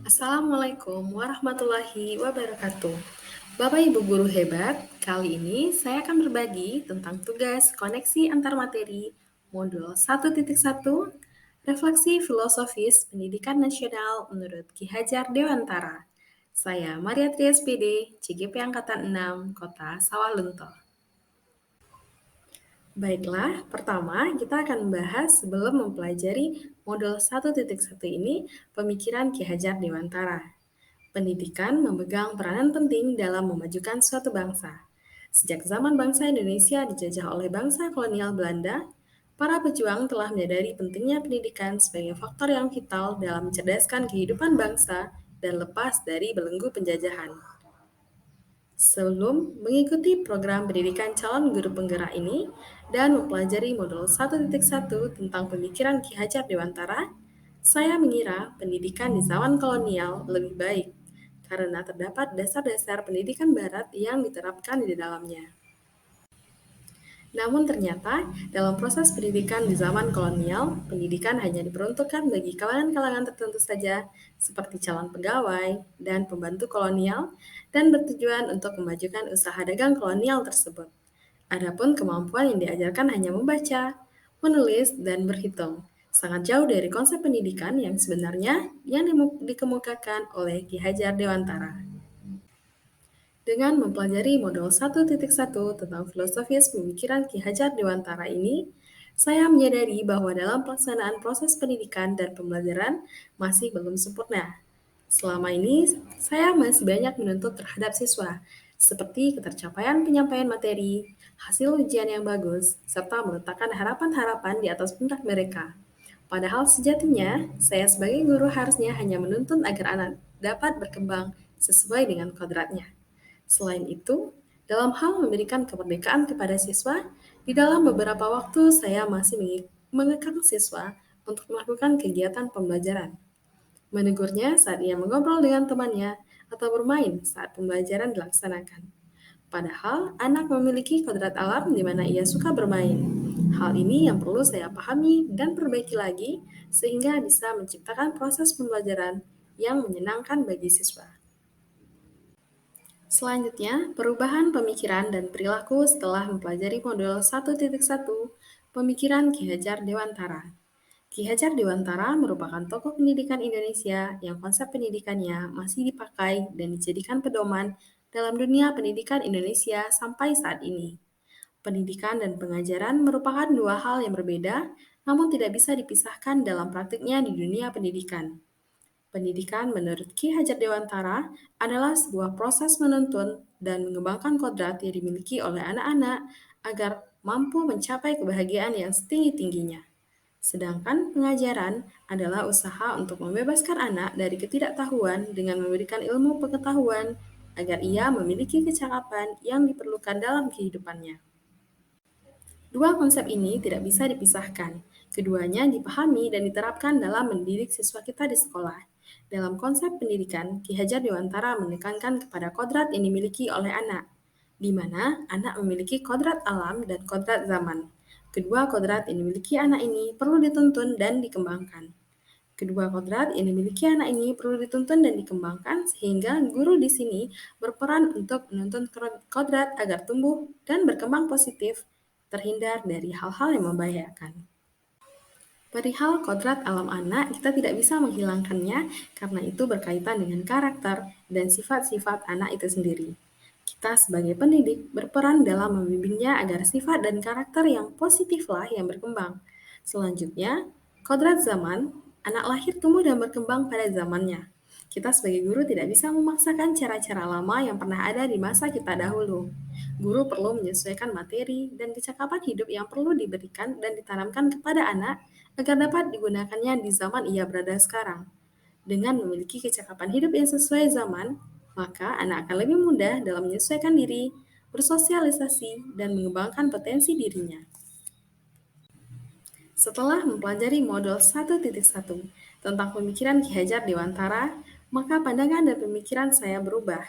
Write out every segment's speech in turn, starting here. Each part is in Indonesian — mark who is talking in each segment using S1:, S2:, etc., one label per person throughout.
S1: Assalamualaikum warahmatullahi wabarakatuh. Bapak Ibu guru hebat, kali ini saya akan berbagi tentang tugas koneksi antar materi modul 1.1 Refleksi Filosofis Pendidikan Nasional menurut Ki Hajar Dewantara. Saya Maria Trias PD, CGP Angkatan 6, Kota Sawalunto. Baiklah, pertama kita akan membahas sebelum mempelajari modul 1.1 ini pemikiran Ki Hajar Dewantara. Pendidikan memegang peranan penting dalam memajukan suatu bangsa. Sejak zaman bangsa Indonesia dijajah oleh bangsa kolonial Belanda, para pejuang telah menyadari pentingnya pendidikan sebagai faktor yang vital dalam mencerdaskan kehidupan bangsa dan lepas dari belenggu penjajahan. Sebelum mengikuti program pendidikan calon guru penggerak ini dan mempelajari modul 1.1 tentang pemikiran Ki Hajar Dewantara, saya mengira pendidikan di zaman kolonial lebih baik karena terdapat dasar-dasar pendidikan barat yang diterapkan di dalamnya. Namun ternyata, dalam proses pendidikan di zaman kolonial, pendidikan hanya diperuntukkan bagi kalangan-kalangan tertentu saja, seperti calon pegawai dan pembantu kolonial, dan bertujuan untuk memajukan usaha dagang kolonial tersebut. Adapun kemampuan yang diajarkan hanya membaca, menulis, dan berhitung. Sangat jauh dari konsep pendidikan yang sebenarnya yang dikemukakan oleh Ki Hajar Dewantara. Dengan mempelajari modul 1.1 tentang filosofis pemikiran Ki Hajar Dewantara ini, saya menyadari bahwa dalam pelaksanaan proses pendidikan dan pembelajaran masih belum sempurna. Selama ini, saya masih banyak menuntut terhadap siswa, seperti ketercapaian penyampaian materi, hasil ujian yang bagus, serta meletakkan harapan-harapan di atas pundak mereka. Padahal sejatinya, saya sebagai guru harusnya hanya menuntun agar anak dapat berkembang sesuai dengan kodratnya. Selain itu, dalam hal memberikan kemerdekaan kepada siswa, di dalam beberapa waktu saya masih mengekang siswa untuk melakukan kegiatan pembelajaran. Menegurnya saat ia mengobrol dengan temannya atau bermain saat pembelajaran dilaksanakan. Padahal anak memiliki kodrat alam di mana ia suka bermain. Hal ini yang perlu saya pahami dan perbaiki lagi sehingga bisa menciptakan proses pembelajaran yang menyenangkan bagi siswa. Selanjutnya, perubahan pemikiran dan perilaku setelah mempelajari modul 1.1 Pemikiran Ki Hajar Dewantara. Ki Hajar Dewantara merupakan tokoh pendidikan Indonesia yang konsep pendidikannya masih dipakai dan dijadikan pedoman dalam dunia pendidikan Indonesia sampai saat ini. Pendidikan dan pengajaran merupakan dua hal yang berbeda, namun tidak bisa dipisahkan dalam praktiknya di dunia pendidikan. Pendidikan menurut Ki Hajar Dewantara adalah sebuah proses menuntun dan mengembangkan kodrat yang dimiliki oleh anak-anak agar mampu mencapai kebahagiaan yang setinggi-tingginya. Sedangkan pengajaran adalah usaha untuk membebaskan anak dari ketidaktahuan dengan memberikan ilmu pengetahuan agar ia memiliki kecakapan yang diperlukan dalam kehidupannya. Dua konsep ini tidak bisa dipisahkan. Keduanya dipahami dan diterapkan dalam mendidik siswa kita di sekolah. Dalam konsep pendidikan, Ki Hajar Dewantara menekankan kepada kodrat yang dimiliki oleh anak, di mana anak memiliki kodrat alam dan kodrat zaman. Kedua kodrat yang dimiliki anak ini perlu dituntun dan dikembangkan. Kedua kodrat yang dimiliki anak ini perlu dituntun dan dikembangkan sehingga guru di sini berperan untuk menuntun kodrat agar tumbuh dan berkembang positif, terhindar dari hal-hal yang membahayakan. Perihal kodrat alam anak, kita tidak bisa menghilangkannya karena itu berkaitan dengan karakter dan sifat-sifat anak itu sendiri. Kita sebagai pendidik berperan dalam membimbingnya agar sifat dan karakter yang positiflah yang berkembang. Selanjutnya, kodrat zaman, anak lahir tumbuh dan berkembang pada zamannya. Kita sebagai guru tidak bisa memaksakan cara-cara lama yang pernah ada di masa kita dahulu. Guru perlu menyesuaikan materi dan kecakapan hidup yang perlu diberikan dan ditanamkan kepada anak agar dapat digunakannya di zaman ia berada sekarang. Dengan memiliki kecakapan hidup yang sesuai zaman, maka anak akan lebih mudah dalam menyesuaikan diri, bersosialisasi, dan mengembangkan potensi dirinya. Setelah mempelajari modul 1.1 tentang pemikiran Ki Hajar Dewantara, maka pandangan dan pemikiran saya berubah.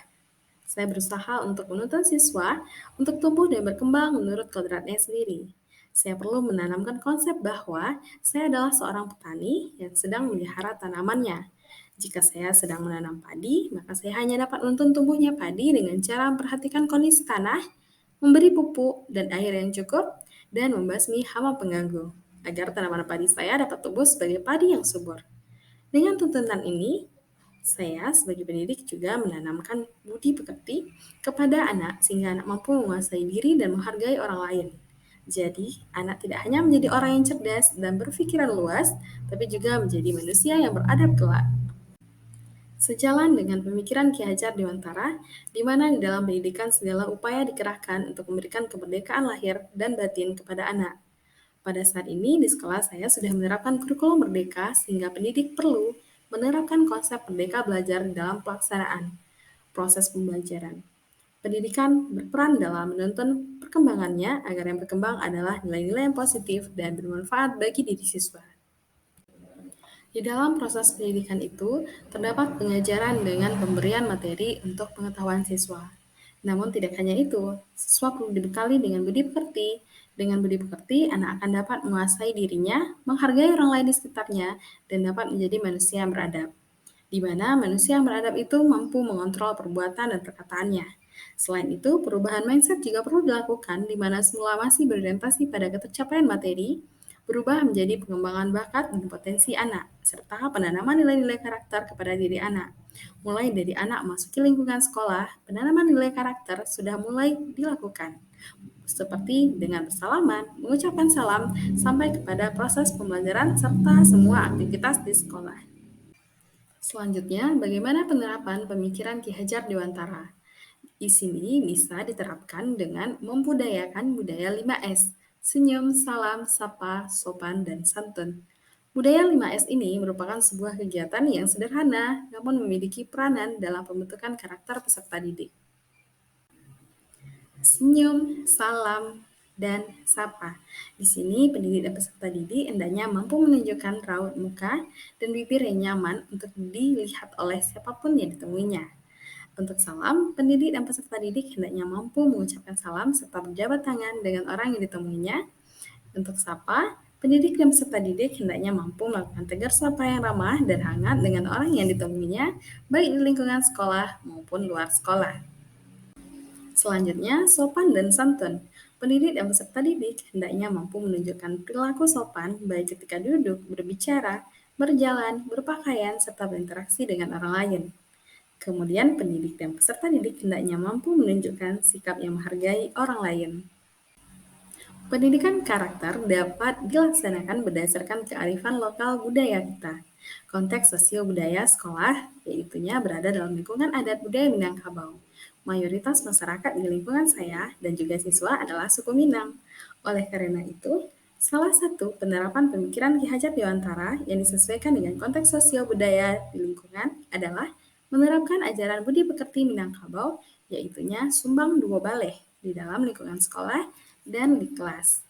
S1: Saya berusaha untuk menuntun siswa untuk tumbuh dan berkembang menurut kodratnya sendiri. Saya perlu menanamkan konsep bahwa saya adalah seorang petani yang sedang memelihara tanamannya. Jika saya sedang menanam padi, maka saya hanya dapat menuntun tumbuhnya padi dengan cara memperhatikan kondisi tanah, memberi pupuk dan air yang cukup, dan membasmi hama pengganggu, agar tanaman padi saya dapat tumbuh sebagai padi yang subur. Dengan tuntunan ini, saya sebagai pendidik juga menanamkan budi pekerti kepada anak sehingga anak mampu menguasai diri dan menghargai orang lain. Jadi, anak tidak hanya menjadi orang yang cerdas dan berpikiran luas, tapi juga menjadi manusia yang beradab kelak. Sejalan dengan pemikiran Ki Hajar Dewantara, di mana di dalam pendidikan segala upaya dikerahkan untuk memberikan kemerdekaan lahir dan batin kepada anak. Pada saat ini di sekolah saya sudah menerapkan kurikulum merdeka sehingga pendidik perlu menerapkan konsep merdeka belajar dalam pelaksanaan proses pembelajaran. Pendidikan berperan dalam menuntun perkembangannya agar yang berkembang adalah nilai-nilai yang positif dan bermanfaat bagi diri siswa. Di dalam proses pendidikan itu, terdapat pengajaran dengan pemberian materi untuk pengetahuan siswa. Namun tidak hanya itu, siswa perlu dibekali dengan budi pekerti. Dengan budi pekerti, anak akan dapat menguasai dirinya, menghargai orang lain di sekitarnya, dan dapat menjadi manusia yang beradab. Di mana manusia yang beradab itu mampu mengontrol perbuatan dan perkataannya. Selain itu, perubahan mindset juga perlu dilakukan di mana semula masih berorientasi pada ketercapaian materi, berubah menjadi pengembangan bakat dan potensi anak, serta penanaman nilai-nilai karakter kepada diri anak. Mulai dari anak memasuki lingkungan sekolah, penanaman nilai karakter sudah mulai dilakukan, seperti dengan bersalaman, mengucapkan salam, sampai kepada proses pembelajaran serta semua aktivitas di sekolah. Selanjutnya, bagaimana penerapan pemikiran Ki Hajar Dewantara? Di sini bisa diterapkan dengan membudayakan budaya 5S, senyum, salam, sapa, sopan, dan santun. Budaya 5S ini merupakan sebuah kegiatan yang sederhana namun memiliki peranan dalam pembentukan karakter peserta didik. Senyum, salam, dan sapa. Di sini pendidik dan peserta didik hendaknya mampu menunjukkan raut muka dan bibir yang nyaman untuk dilihat oleh siapapun yang ditemuinya. Untuk salam, pendidik dan peserta didik hendaknya mampu mengucapkan salam serta berjabat tangan dengan orang yang ditemuinya. Untuk sapa, pendidik dan peserta didik hendaknya mampu melakukan tegar sapa yang ramah dan hangat dengan orang yang ditemuinya, baik di lingkungan sekolah maupun luar sekolah. Selanjutnya, sopan dan santun. Pendidik dan peserta didik hendaknya mampu menunjukkan perilaku sopan baik ketika duduk, berbicara, berjalan, berpakaian, serta berinteraksi dengan orang lain. Kemudian, pendidik dan peserta didik hendaknya mampu menunjukkan sikap yang menghargai orang lain. Pendidikan karakter dapat dilaksanakan berdasarkan kearifan lokal budaya kita. Konteks sosio-budaya sekolah, yaitunya berada dalam lingkungan adat budaya Minangkabau. Mayoritas masyarakat di lingkungan saya dan juga siswa adalah suku Minang. Oleh karena itu, salah satu penerapan pemikiran Ki Hajar Dewantara yang disesuaikan dengan konteks sosio-budaya di lingkungan adalah menerapkan ajaran budi pekerti Minangkabau, yaitunya sumbang dua baleh di dalam lingkungan sekolah dan di kelas.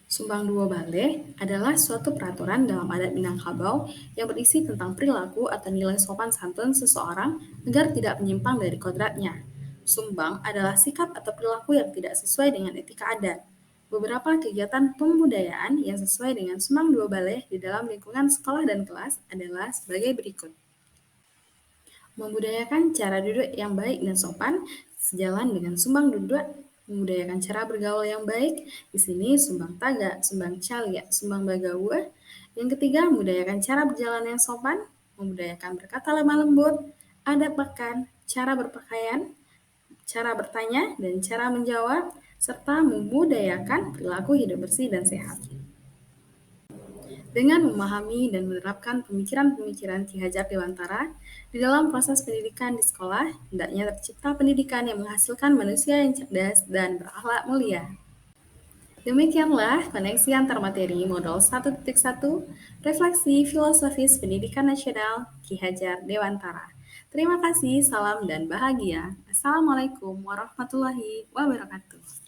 S1: Sumbang dua baleh adalah suatu peraturan dalam adat Minangkabau yang berisi tentang perilaku atau nilai sopan santun seseorang agar tidak menyimpang dari kodratnya. Sumbang adalah sikap atau perilaku yang tidak sesuai dengan etika adat. Beberapa kegiatan pembudayaan yang sesuai dengan sumbang dua baleh di dalam lingkungan sekolah dan kelas adalah sebagai berikut. Membudayakan cara duduk yang baik dan sopan sejalan dengan sumbang duduk, membudayakan cara bergaul yang baik, di sini sumbang taga, sumbang calia, sumbang bagawa. Yang ketiga, membudayakan cara berjalan yang sopan, membudayakan berkata lemah lembut, adab makan, cara berpakaian, cara bertanya, dan cara menjawab, serta membudayakan perilaku hidup bersih dan sehat. Dengan memahami dan menerapkan pemikiran-pemikiran Ki Hajar Dewantara, di dalam proses pendidikan di sekolah, hendaknya tercipta pendidikan yang menghasilkan manusia yang cerdas dan berakhlak mulia. Demikianlah koneksi antar materi modul 1.1 Refleksi Filosofis Pendidikan Nasional Ki Hajar Dewantara. Terima kasih, salam dan bahagia. Assalamualaikum warahmatullahi wabarakatuh.